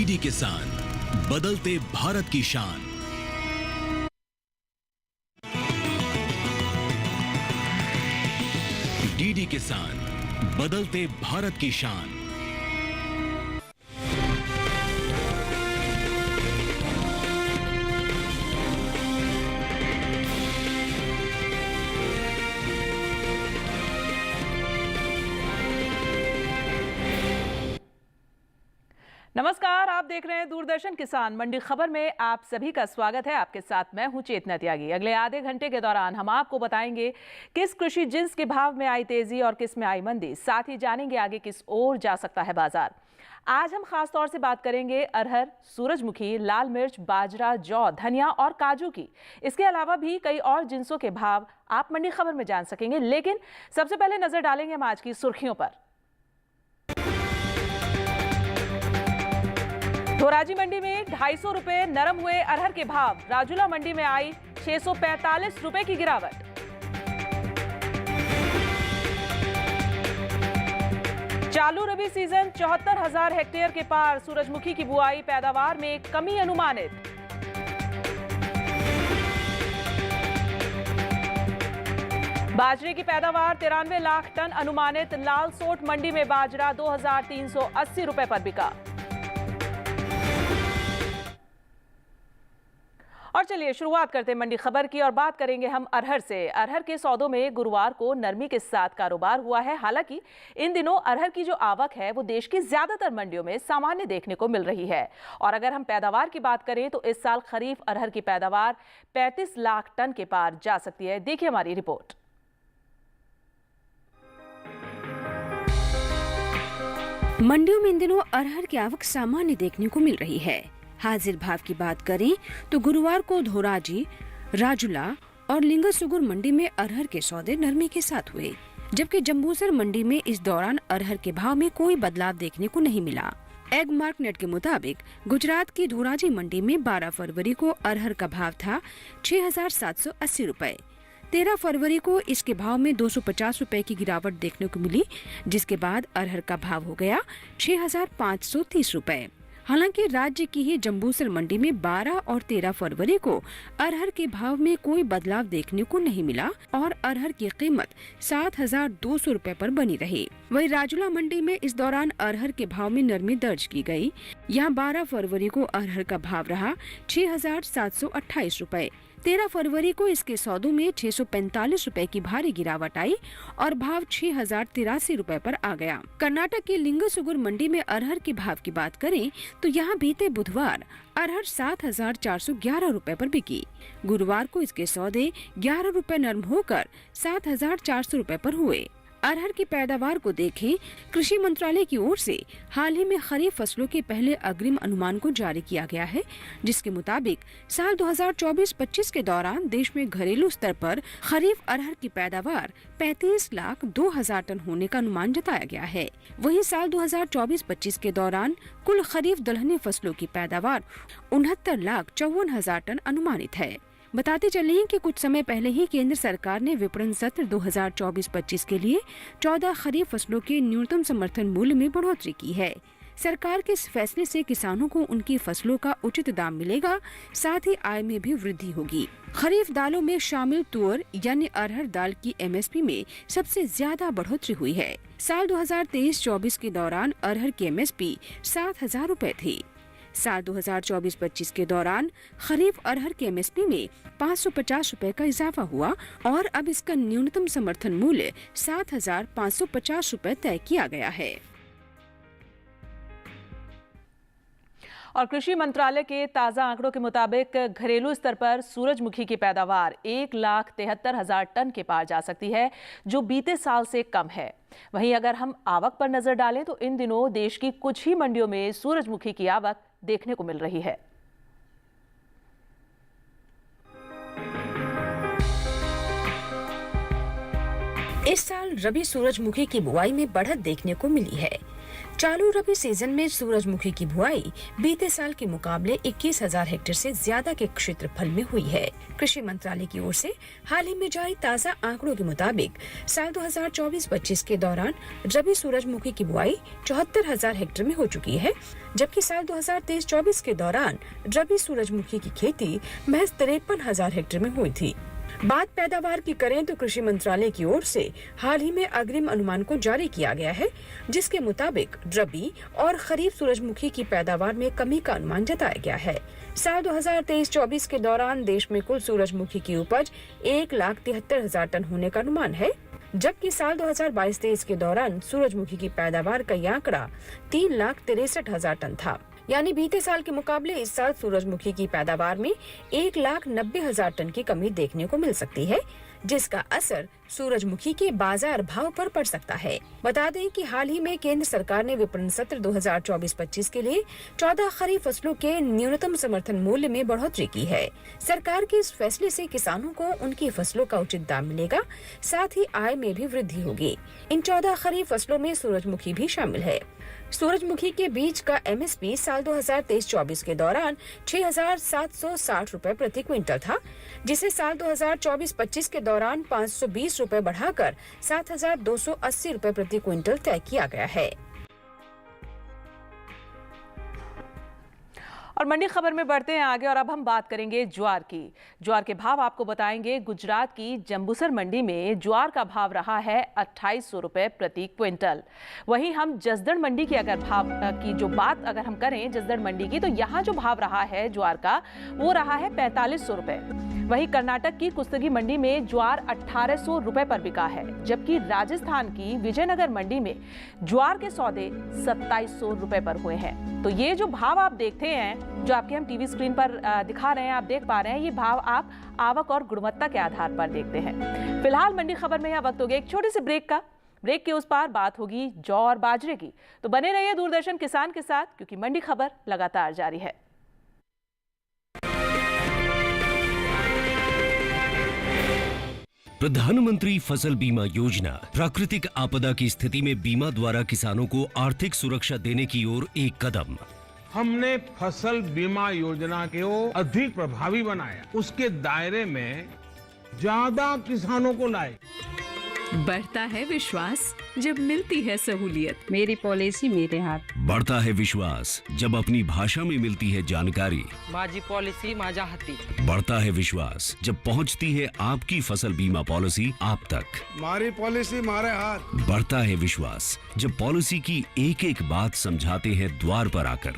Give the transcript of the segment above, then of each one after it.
DD किसान, बदलते भारत की शान। डीडी किसान, बदलते भारत की शान। नमस्कार, आप देख रहे हैं दूरदर्शन किसान मंडी खबर में आप सभी का स्वागत है। आपके साथ मैं हूं चेतना त्यागी। अगले आधे घंटे के दौरान हम आपको बताएंगे किस कृषि जिन्स के भाव में आई तेजी और किस में आई मंदी। साथ ही जानेंगे आगे किस ओर जा सकता है बाजार। आज हम खास तौर से बात करेंगे अरहर, सूरजमुखी, लाल मिर्च, बाजरा, जौ, धनिया और काजू की। इसके अलावा भी कई और जिन्सों के भाव आप मंडी खबर में जान सकेंगे। लेकिन सबसे पहले नजर डालेंगे हम आज की सुर्खियों पर। धोराजी मंडी में 250 रुपए नरम हुए अरहर के भाव। राजूला मंडी में आई 645 रुपए की गिरावट। चालू रबी सीजन 74,000 हेक्टेयर के पार। सूरजमुखी की बुआई पैदावार में कमी अनुमानित। बाजरे की पैदावार 93 लाख टन अनुमानित। लाल सोट मंडी में बाजरा 2,380 रुपए पर बिका। और चलिए शुरुआत करते हैं मंडी खबर की और बात करेंगे हम अरहर से। अरहर के सौदों में गुरुवार को नरमी के साथ कारोबार हुआ है। हालांकि इन दिनों अरहर की जो आवक है वो देश की ज्यादातर मंडियों में सामान्य देखने को मिल रही है। और अगर हम पैदावार की बात करें तो इस साल खरीफ अरहर की पैदावार 35 लाख टन के पार जा सकती है। देखिए हमारी रिपोर्ट। मंडियों में इन दिनों अरहर की आवक सामान्य देखने को मिल रही है। हाजिर भाव की बात करें तो गुरुवार को धोराजी, राजुला और लिंगसुगुर मंडी में अरहर के सौदे नरमी के साथ हुए, जबकि जम्बूसर मंडी में इस दौरान अरहर के भाव में कोई बदलाव देखने को नहीं मिला। एग मार्केट के मुताबिक गुजरात की धोराजी मंडी में 12 फरवरी को अरहर का भाव था 6,780 रुपए। 13 फरवरी को इसके भाव में 250 रुपए की गिरावट देखने को मिली, जिसके बाद अरहर का भाव हो गया 6,530 रुपए। हालांकि राज्य की ही जम्बूसर मंडी में 12 और 13 फरवरी को अरहर के भाव में कोई बदलाव देखने को नहीं मिला और अरहर की कीमत 7,200 रुपए पर बनी रही। वहीं राजुला मंडी में इस दौरान अरहर के भाव में नरमी दर्ज की गई। यहां 12 फरवरी को अरहर का भाव रहा 6,728 रुपए। 13 फरवरी को इसके सौदों में 645 रुपए की भारी गिरावट आई और भाव 6,083 रुपए पर आ गया। कर्नाटक की लिंगसुगुर मंडी में अरहर के भाव की बात करें तो यहाँ बीते बुधवार अरहर 7,411 रुपए पर बिकी। गुरुवार को इसके सौदे 11 रुपए नरम होकर 7,400 रुपए पर हुए। अरहर की पैदावार को देखें, कृषि मंत्रालय की ओर से हाल ही में खरीफ फसलों के पहले अग्रिम अनुमान को जारी किया गया है, जिसके मुताबिक साल 2024-25 के दौरान देश में घरेलू स्तर पर खरीफ अरहर की पैदावार 35,02,000 टन होने का अनुमान जताया गया है। वहीं साल 2024-25 के दौरान कुल खरीफ दलहनी फसलों की पैदावार 69,54,000 टन अनुमानित है। बताते चलें कि कुछ समय पहले ही केंद्र सरकार ने विपणन सत्र 2024-25 के लिए 14 खरीफ फसलों के न्यूनतम समर्थन मूल्य में बढ़ोतरी की है। सरकार के इस फैसले से किसानों को उनकी फसलों का उचित दाम मिलेगा, साथ ही आय में भी वृद्धि होगी। खरीफ दालों में शामिल तुअर यानी अरहर दाल की एमएसपी में सबसे ज्यादा बढ़ोतरी हुई है। साल 2023-24 के दौरान अरहर की एमएसपी 7,000 रुपए थी। साल 2024-25 के दौरान खरीफ अरहर के एमएसपी में 550 रुपए का इजाफा हुआ और अब इसका न्यूनतम समर्थन मूल्य 7,550 रुपए तय किया गया है। और कृषि मंत्रालय के ताजा आंकड़ों के मुताबिक घरेलू स्तर पर सूरजमुखी की पैदावार 1,73,000 टन के पार जा सकती है, जो बीते साल से कम है। वहीं अगर हम आवक पर नजर डालें तो इन दिनों देश की कुछ ही मंडियों में सूरजमुखी की आवक देखने को मिल रही है। इस साल रबी सूरजमुखी की बुआई में बढ़त देखने को मिली है। चालू रबी सीजन में सूरजमुखी की बुआई बीते साल के मुकाबले 21,000 हेक्टेयर से ज्यादा के क्षेत्रफल में हुई है। कृषि मंत्रालय की ओर से हाल ही में जारी ताज़ा आंकड़ों के मुताबिक साल 2024-25 के दौरान रबी सूरजमुखी की बुआई 74,000 हेक्टेयर में हो चुकी है, जबकि साल 2023-24 के दौरान रबी सूरजमुखी की खेती महज 53,000 हेक्टेयर में हुई थी। बात पैदावार की करें तो कृषि मंत्रालय की ओर से हाल ही में अग्रिम अनुमान को जारी किया गया है, जिसके मुताबिक रबी और खरीफ सूरजमुखी की पैदावार में कमी का अनुमान जताया गया है। साल 2023-24 के दौरान देश में कुल सूरजमुखी की उपज 1,73,000 टन होने का अनुमान है, जबकि साल 2022-23 के दौरान सूरजमुखी की पैदावार का यह आंकड़ा 3,63,000 टन था। यानी बीते साल के मुकाबले इस साल सूरजमुखी की पैदावार में 1,90,000 टन की कमी देखने को मिल सकती है, जिसका असर सूरजमुखी के बाजार भाव पर पड़ सकता है। बता दें कि हाल ही में केंद्र सरकार ने विपणन सत्र 2024-25 के लिए 14 खरीफ फसलों के न्यूनतम समर्थन मूल्य में बढ़ोतरी की है। सरकार के इस फैसले से किसानों को उनकी फसलों का उचित दाम मिलेगा, साथ ही आय में भी वृद्धि होगी। इन 14 खरीफ फसलों में सूरजमुखी भी शामिल है। सूरजमुखी के बीज का MSP साल 2023-24 के दौरान 6,760 रुपए प्रति क्विंटल था, जिसे साल 2024-25 के दौरान 520 रुपए बढ़ाकर 7,280 रुपए प्रति क्विंटल तय किया गया है। और मंडी खबर में बढ़ते हैं आगे और अब हम बात करेंगे ज्वार की। ज्वार के भाव आपको बताएंगे। गुजरात की जंबूसर मंडी में ज्वार का भाव रहा है 2,800 रुपए प्रति क्विंटल। वहीं हम जसदड़ मंडी की अगर भाव की जो बात अगर हम करें जसदड़ मंडी की, तो यहाँ जो भाव रहा है ज्वार का वो रहा है 4,500 रुपए। वहीं कर्नाटक की कुस्तगी मंडी में ज्वार 1,800 रुपए पर बिका है, जबकि राजस्थान की विजयनगर मंडी में ज्वार के सौदे 2,700 रुपए पर हुए हैं। तो ये जो भाव आप देखते हैं, जो आपके हम टीवी स्क्रीन पर दिखा रहे हैं, आप देख पा रहे हैं, ये भाव आप आवक और गुणवत्ता के आधार पर देखते हैं। फिलहाल मंडी खबर में यह वक्त हो गया एक छोटे से ब्रेक का। ब्रेक के उस पार बात होगी जौ और बाजरे की। तो बने रहिए दूरदर्शन किसान के साथ, क्योंकि मंडी खबर लगातार जारी है। प्रधानमंत्री फसल बीमा योजना प्राकृतिक आपदा की स्थिति में बीमा द्वारा किसानों को आर्थिक सुरक्षा देने की ओर एक कदम। हमने फसल बीमा योजना को अधिक प्रभावी बनाया, उसके दायरे में ज्यादा किसानों को लाए। बढ़ता है विश्वास जब मिलती है सहूलियत। मेरी पॉलिसी मेरे हाथ। बढ़ता है विश्वास जब अपनी भाषा में मिलती है जानकारी। माझी पॉलिसी माझ्या हाती। बढ़ता है विश्वास जब पहुंचती है आपकी फसल बीमा पॉलिसी आप तक। मारी पॉलिसी मारे हाथ। बढ़ता है विश्वास जब पॉलिसी की एक एक बात समझाते हैं द्वार पर आकर।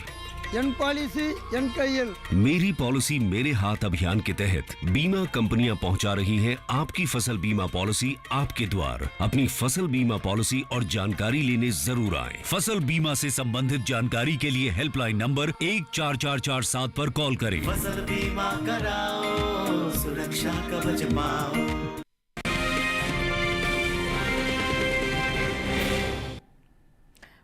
जन पॉलिसी जन कैयल। मेरी पॉलिसी मेरे हाथ अभियान के तहत बीमा कंपनियां पहुंचा रही हैं आपकी फसल बीमा पॉलिसी आपके द्वार। अपनी फसल बीमा पॉलिसी और जानकारी लेने जरूर आएं। फसल बीमा से संबंधित जानकारी के लिए हेल्पलाइन नंबर 14447 पर कॉल करें। फसल बीमा कराओ, सुरक्षा कवच पाओ।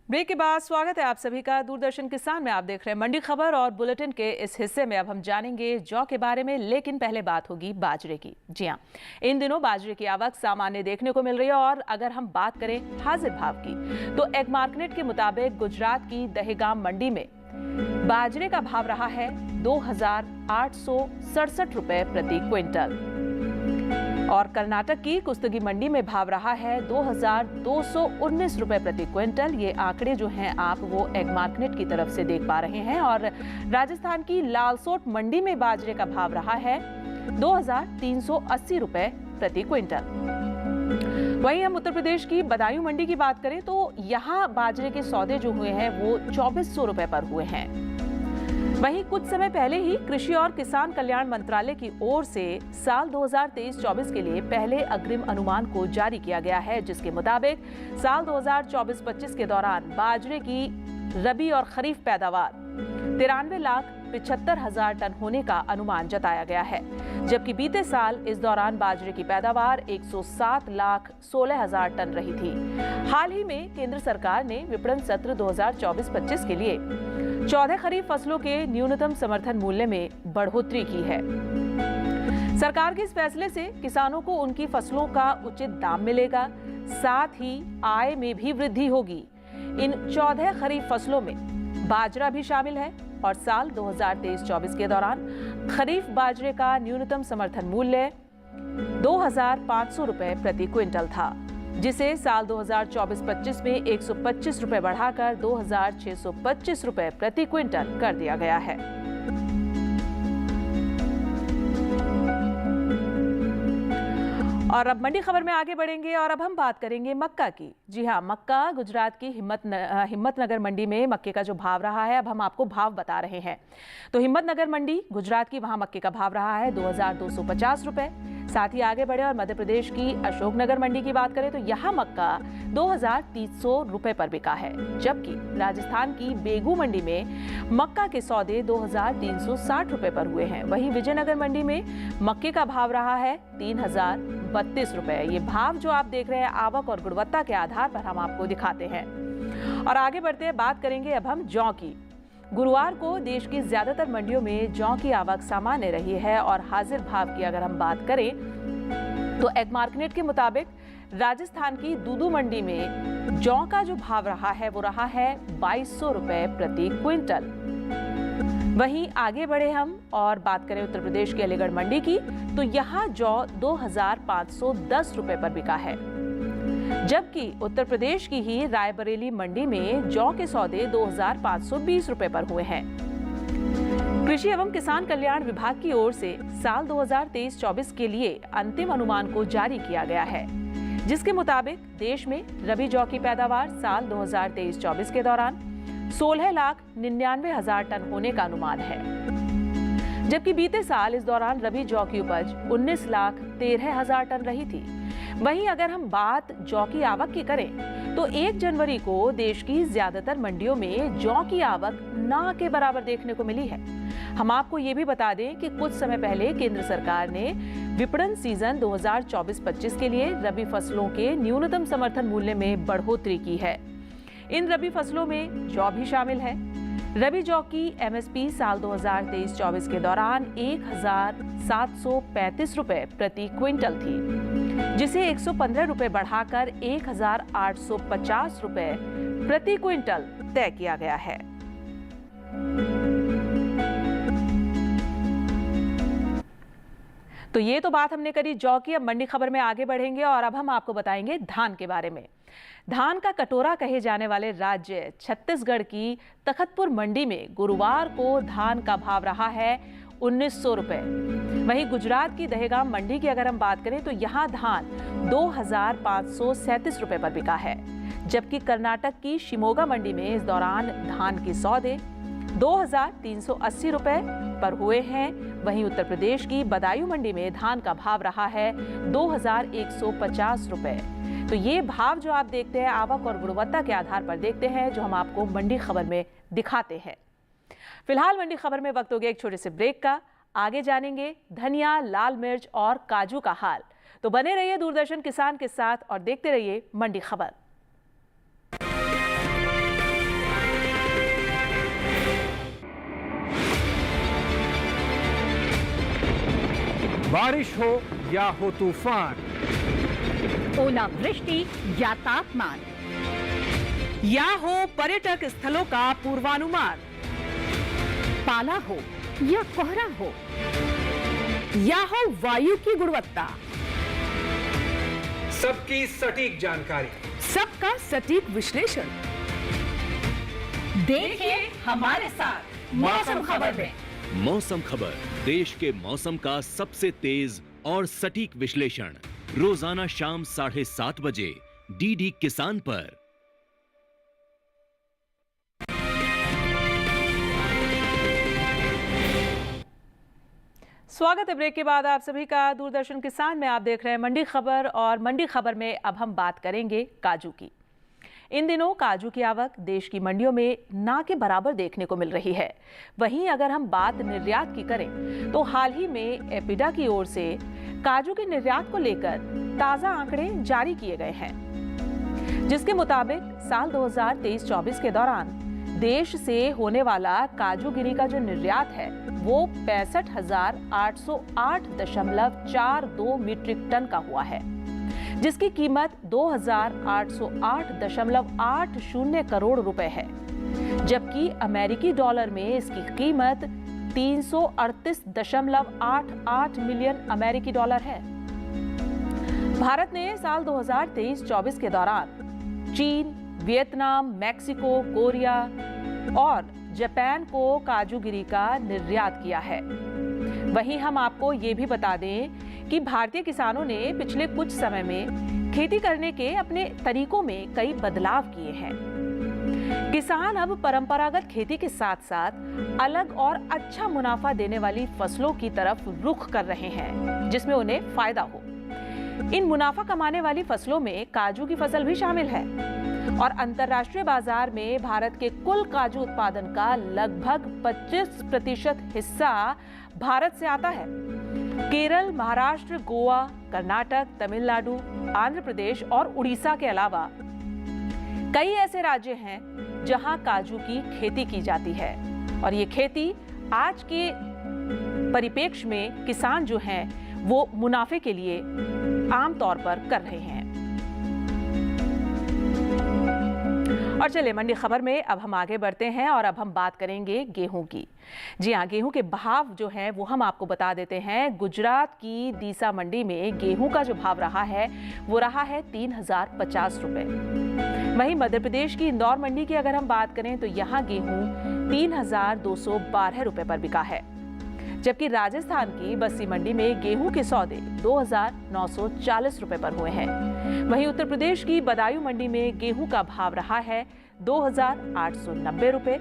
ब्रेक के बाद स्वागत है आप सभी का दूरदर्शन किसान में। आप देख रहे हैं मंडी खबर और बुलेटिन के इस हिस्से में अब हम जानेंगे जौ के बारे में, लेकिन पहले बात होगी बाजरे की। जी हाँ, इन दिनों बाजरे की आवक सामान्य देखने को मिल रही है। और अगर हम बात करें हाजिर भाव की, तो एग मार्केट के मुताबिक गुजरात की दहेगाम मंडी में बाजरे का भाव रहा है 2,867 रुपए प्रति क्विंटल। और कर्नाटक की कुस्तगी मंडी में भाव रहा है 2,219 रुपए प्रति क्विंटल। ये आंकड़े जो हैं आप वो एग मार्केट की तरफ से देख पा रहे हैं। और राजस्थान की लालसोट मंडी में बाजरे का भाव रहा है 2,380 रुपए प्रति क्विंटल। वहीं हम उत्तर प्रदेश की बदायूं मंडी की बात करें तो यहाँ बाजरे के सौदे जो हुए हैं वो 2,400 रुपए पर हुए हैं। वहीं कुछ समय पहले ही कृषि और किसान कल्याण मंत्रालय की ओर से साल 2023-24 के लिए पहले अग्रिम अनुमान को जारी किया गया है, जिसके मुताबिक साल 2024-25 के दौरान बाजरे की रबी और खरीफ पैदावार 93,75,000 टन होने का अनुमान जताया गया है, जबकि बीते साल इस दौरान बाजरे की पैदावार 107,16,000 टन रही थी। हाल ही में केंद्र सरकार ने विपणन सत्र 2024-25 के लिए 14 खरीफ फसलों के न्यूनतम समर्थन मूल्य में बढ़ोतरी की है। सरकार के इस फैसले से किसानों को उनकी फसलों का उचित दाम मिलेगा, साथ ही आय में भी वृद्धि होगी। इन 14 खरीफ फसलों में बाजरा भी शामिल है और साल 2023-24 के दौरान खरीफ बाजरे का न्यूनतम समर्थन मूल्य 2,500 रुपए प्रति क्विंटल था, जिसे साल 2024-25 में 125 रुपए बढ़ाकर 2,625 रुपए प्रति क्विंटल कर दिया गया है। और अब मंडी खबर में आगे बढ़ेंगे और अब हम बात करेंगे मक्का की। जी हाँ, मक्का गुजरात की हिम्मतनगर मंडी में मक्के का जो भाव रहा है, अब हम आपको भाव बता रहे हैं। तो हिम्मतनगर मंडी गुजरात की, वहां मक्के का भाव रहा है 2,250 रुपए। साथ ही आगे बढ़े और मध्य प्रदेश की अशोकनगर मंडी की बात करें तो यहाँ मक्का 2,300 रुपए पर बिका है, जबकि राजस्थान की बेगू मंडी में मक्का के सौदे 2,360 रुपए पर हुए हैं। वहीं विजयनगर मंडी में मक्के का भाव रहा है 3,032 रुपए। ये भाव जो आप देख रहे हैं आवक और गुणवत्ता के आधार पर हम आपको दिखाते हैं। और आगे बढ़ते हैं, बात करेंगे अब हम जौ की। गुरुवार को देश की ज्यादातर मंडियों में जौ की आवक सामान्य रही है और हाजिर भाव की अगर हम बात करें तो एग्मार्कनेट के मुताबिक राजस्थान की दूदू मंडी में जौ का जो भाव रहा है वो रहा है 2,200 रुपए प्रति क्विंटल। वहीं आगे बढ़े हम और बात करें उत्तर प्रदेश की अलीगढ़ मंडी की, तो यहाँ जौ 2,510 रुपए पर बिका है, जबकि उत्तर प्रदेश की ही रायबरेली मंडी में जौ के सौदे 2,520 रुपए पर हुए हैं। कृषि एवं किसान कल्याण विभाग की ओर से साल 2023-24 के लिए अंतिम अनुमान को जारी किया गया है, जिसके मुताबिक देश में रबी जौ की पैदावार साल 2023-24 के दौरान 16,99,000 टन होने का अनुमान है, जबकि बीते साल इस दौरान रबी जौ की उपज 19,13,000 टन रही थी। वहीं अगर हम बात जौ की आवक की करें तो 1 जनवरी को देश की ज्यादातर मंडियों में जौ की आवक ना के बराबर देखने को मिली है। हम आपको ये भी बता दें कि कुछ समय पहले केंद्र सरकार ने विपणन सीजन 2024-25 के लिए रबी फसलों के न्यूनतम समर्थन मूल्य में बढ़ोतरी की है। इन रबी फसलों में जौ भी शामिल है। रबी जौ की एमएसपी साल 2023-24 के दौरान 1,735 रुपए प्रति क्विंटल थी, जिसे 115 रुपए बढ़ाकर 1,850 रुपए प्रति क्विंटल तय किया गया है। तो ये तो बात हमने करी जौ की। अब मंडी खबर में आगे बढ़ेंगे और अब हम आपको बताएंगे धान के बारे में। धान का कटोरा कहे जाने वाले राज्य छत्तीसगढ़ की तखतपुर मंडी में गुरुवार को धान का भाव रहा है 1,900 रुपए। वहीं गुजरात की दहेगाम मंडी की अगर हम बात करें तो यहाँ धान 2,537 रुपए पर बिका है, जबकि कर्नाटक की शिमोगा मंडी में इस दौरान धान के सौदे 2,380 रुपए पर हुए हैं। वहीं उत्तर प्रदेश की बदायूं मंडी में धान का भाव रहा है 2,150 रुपए। तो ये भाव जो आप देखते हैं आवक और गुणवत्ता के आधार पर देखते हैं, जो हम आपको मंडी खबर में दिखाते हैं। फिलहाल मंडी खबर में वक्त हो गया एक छोटे से ब्रेक का। आगे जानेंगे धनिया, लाल मिर्च और काजू का हाल। तो बने रहिए दूरदर्शन किसान के साथ और देखते रहिए मंडी खबर। बारिश हो या हो तूफान, ओलावृष्टि या तापमान, या हो पर्यटक स्थलों का पूर्वानुमान, पाला हो या कोहरा हो, या हो वायु की गुणवत्ता, सबकी सटीक जानकारी, सबका सटीक विश्लेषण। देखिए हमारे साथ मौसम खबर में। मौसम खबर, देश के मौसम का सबसे तेज और सटीक विश्लेषण रोजाना शाम 7:30 बजे डीडी किसान पर। स्वागत है ब्रेक के बाद आप सभी का दूरदर्शन किसान में। आप देख रहे हैं मंडी खबर और मंडी खबर में अब हम बात करेंगे काजू की। इन दिनों काजू की आवक देश की मंडियों में ना के बराबर देखने को मिल रही है। वहीं अगर हम बात निर्यात की करें तो हाल ही में एपिडा की ओर से काजू के निर्यात को लेकर ताजा आंकड़े जारी किए गए हैं, जिसके मुताबिक साल 2023-24 के दौरान देश से होने वाला काजू गिरी का जो निर्यात है वो 65,808.42 मीट्रिक टन का हुआ है, जिसकी कीमत 2,808.80 करोड़ रुपए है, जबकि अमेरिकी डॉलर में इसकी कीमत 338.88 मिलियन अमेरिकी डॉलर है। भारत ने साल 2023-24 के दौरान चीन, वियतनाम, मैक्सिको, कोरिया और जापान को काजूगिरी का निर्यात किया है। वहीं हम आपको ये भी बता दें कि भारतीय किसानों ने पिछले कुछ समय में खेती करने के अपने तरीकों में कई बदलाव किए हैं। किसान अब परंपरागत खेती के साथ साथ अलग और अच्छा मुनाफा देने वाली फसलों की तरफ रुख कर रहे हैं, जिसमें उन्हें फायदा हो। इन मुनाफा कमाने वाली फसलों में काजू की फसल भी शामिल है और अंतर्राष्ट्रीय बाजार में भारत के कुल काजू उत्पादन का लगभग 25% हिस्सा भारत से आता है। केरल, महाराष्ट्र, गोवा, कर्नाटक, तमिलनाडु, आंध्र प्रदेश और उड़ीसा के अलावा कई ऐसे राज्य हैं जहां काजू की खेती की जाती है और ये खेती आज के परिप्रेक्ष्य में किसान जो हैं वो मुनाफे के लिए आमतौर पर कर रहे हैं। और चलिए मंडी खबर में अब हम आगे बढ़ते हैं और अब हम बात करेंगे गेहूं की। जी हाँ, गेहूं के भाव जो हैं वो हम आपको बता देते हैं। गुजरात की दीसा मंडी में गेहूं का जो भाव रहा है वो रहा है 3,050 रुपए। वहीं मध्य प्रदेश की इंदौर मंडी की अगर हम बात करें तो यहाँ गेहूं 3,212 रुपए पर बिका है, जबकि राजस्थान की बस्सी मंडी में गेहूं के सौदे 2,940 रुपए पर हुए हैं। वहीं उत्तर प्रदेश की बदायूं मंडी में गेहूं का भाव रहा है 2,890 रुपए।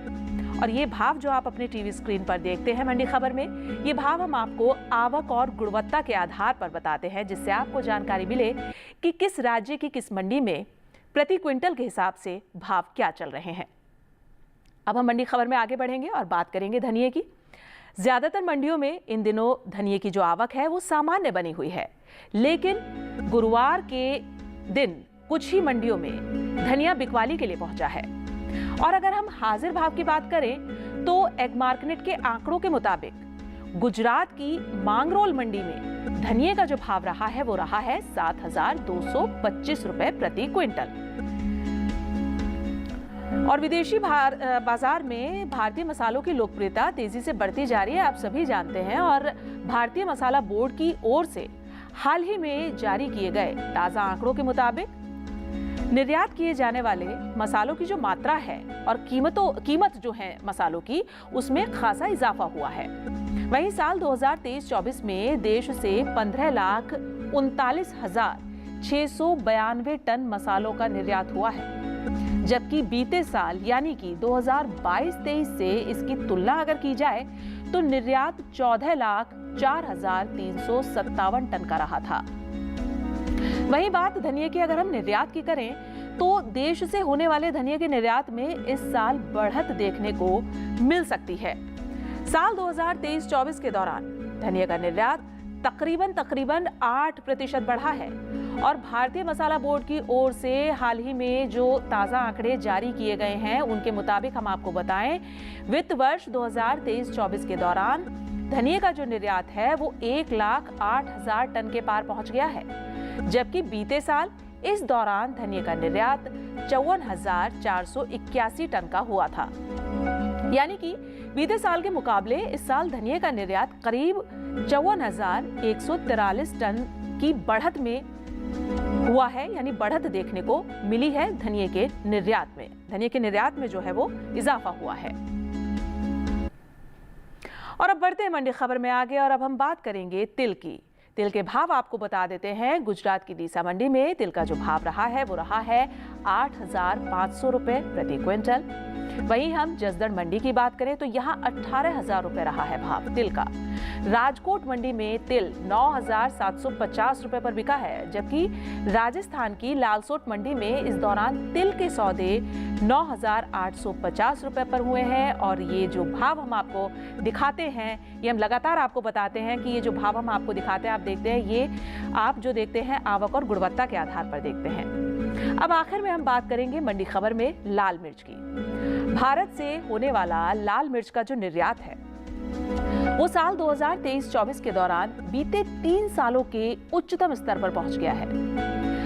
और ये भाव जो आप अपने टीवी स्क्रीन पर देखते हैं मंडी खबर में, ये भाव हम आपको आवक और गुणवत्ता के आधार पर बताते हैं, जिससे आपको जानकारी मिले कि किस राज्य की किस मंडी में प्रति क्विंटल के हिसाब से भाव क्या चल रहे हैं। अब हम मंडी खबर में आगे बढ़ेंगे और बात करेंगे धनिये की। ज्यादातर मंडियों में इन दिनों धनिये की जो आवक है वो सामान्य बनी हुई है, लेकिन गुरुवार के दिन कुछ ही मंडियों में धनिया बिकवाली के लिए पहुंचा है। और अगर हम हाजिर भाव की बात करें तो एग मार्केट के आंकड़ों के मुताबिक गुजरात की मांगरोल मंडी में धनिये का जो भाव रहा है वो रहा है 7,225 रुपए प्रति क्विंटल। और विदेशी बाजार में भारतीय मसालों की लोकप्रियता तेजी से बढ़ती जा रही है, आप सभी जानते हैं। और भारतीय मसाला बोर्ड की ओर से हाल ही में जारी किए गए ताजा आंकड़ों के मुताबिक निर्यात किए जाने वाले मसालों की जो मात्रा है और कीमत जो है मसालों की, उसमें खासा इजाफा हुआ है। वहीं साल 2023-24 में देश से 15,39,692 टन मसालों का निर्यात हुआ है, जबकि बीते साल यानी कि 2022-23 से इसकी तुलना अगर की जाए तो निर्यात 14,04,357 टन का रहा था। वहीं बात धनिये की अगर हम निर्यात की करें तो देश से होने वाले धनिये के निर्यात में इस साल बढ़त देखने को मिल सकती है। साल 2023-24 के दौरान धनिये का निर्यात तकरीबन 8% बढ़ा है। और भारतीय मसाला बोर्ड की ओर से हाल ही में जो ताज़ा आंकड़े जारी किए गए हैं उनके मुताबिक हम आपको बताएं, वित्त वर्ष 2023-24 के दौरान धनिये का जो निर्यात है वो 1,08,000 टन के पार पहुंच गया है, जबकि बीते साल इस दौरान धनिये का निर्यात 54,481 टन का हुआ था। यानी कि बीते साल के मुकाबले इस साल धनिये का निर्यात करीब 54,143 टन की बढ़त में हुआ है, यानी बढ़त देखने को मिली है धनिये के निर्यात में। धनिये के निर्यात में जो है वो इजाफा हुआ है। और अब बढ़ते हैं मंडी खबर में आगे और अब हम बात करेंगे तिल की। तिल के भाव आपको बता देते हैं। गुजरात की दीसा मंडी में तिल का जो भाव रहा है वो रहा है 8,500 रुपए प्रति क्विंटल। वहीं हम जसदण मंडी की बात करें तो यहाँ 18,000 रुपए रहा है भाव तिल का। राजकोट मंडी में तिल 9,750 रुपए पर बिका है, जबकि राजस्थान की लालसोट मंडी में इस दौरान तिल के सौदे 9,850 रुपए पर हुए हैं। और ये जो भाव हम आपको दिखाते हैं, ये हम लगातार आपको बताते हैं कि ये जो भाव हम आपको दिखाते हैं, आप देखते हैं, ये आप जो देखते हैं आवक और गुणवत्ता के आधार पर देखते हैं। अब आखिर में हम बात करेंगे मंडी खबर में लाल मिर्च की। भारत से होने वाला लाल मिर्च का जो निर्यात है वो साल 2023-24 के दौरान बीते 3 सालों के उच्चतम स्तर पर पहुंच गया है।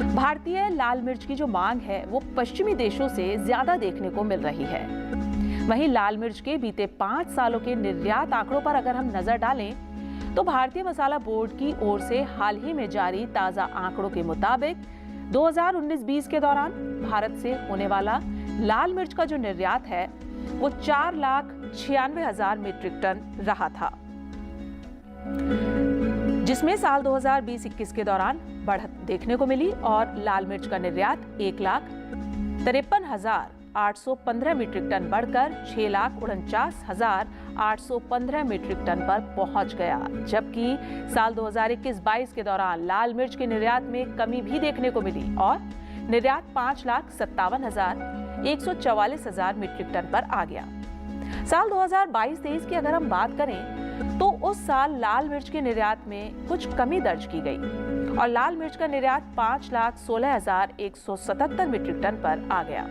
भारतीय लाल मिर्च की जो मांग है वो पश्चिमी देशों से ज्यादा देखने को मिल रही है। वहीं लाल मिर्च के बीते 5 सालों के निर्यात आंकड़ों पर अगर हम नजर डालें तो भारतीय मसाला बोर्ड की ओर से हाल ही में जारी ताजा आंकड़ों के मुताबिक 2019-20 के दौरान भारत से होने वाला लाल मिर्च का जो निर्यात है वो 4,96,000 मीट्रिक टन रहा था, जिसमें साल 2020-21 के दौरान बढ़त देखने को मिली और लाल मिर्च का निर्यात 1,53,815 मीट्रिक टन बढ़कर 6,49,815 मीट्रिक टन पर पहुंच गया। जबकि साल 2021-22 के दौरान लाल मिर्च के निर्यात में कमी भी देखने को मिली और निर्यात 5,57,144 मीट्रिक टन पर आ गया। साल 2022-23 की अगर हम बात करें तो उस साल लाल मिर्च के निर्यात में कुछ कमी दर्ज की गई और लाल मिर्च का निर्यात 5,16,177 मीट्रिक टन पर आ गया।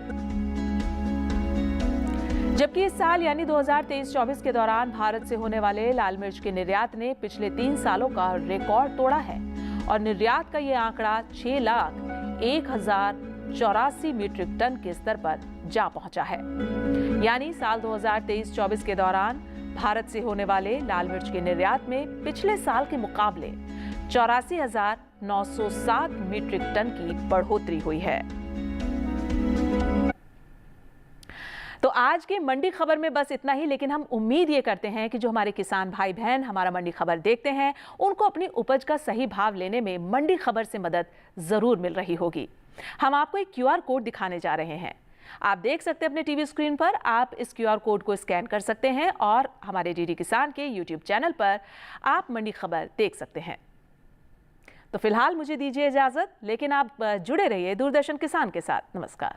जबकि इस साल यानी 2023-24 के दौरान भारत से होने वाले लाल मिर्च के निर्यात ने पिछले 3 सालों का रिकॉर्ड तोड़ा है और निर्यात का ये आंकड़ा 6,01,084 मीट्रिक टन के स्तर पर जा पहुंचा है। यानी साल 2023-24 के दौरान भारत से होने वाले लाल मिर्च के निर्यात में पिछले साल के मुकाबले 84,907 मीट्रिक टन की बढ़ोतरी हुई है। तो आज के मंडी खबर में बस इतना ही, लेकिन हम उम्मीद ये करते हैं कि जो हमारे किसान भाई बहन हमारा मंडी खबर देखते हैं उनको अपनी उपज का सही भाव लेने में मंडी खबर से मदद जरूर मिल रही होगी। हम आपको एक QR कोड दिखाने जा रहे हैं, आप देख सकते हैं अपने टीवी स्क्रीन पर। आप इस QR कोड को स्कैन कर सकते हैं और हमारे DD किसान के YouTube चैनल पर आप मंडी खबर देख सकते हैं। तो फिलहाल मुझे दीजिए इजाजत, लेकिन आप जुड़े रहिए दूरदर्शन किसान के साथ। नमस्कार।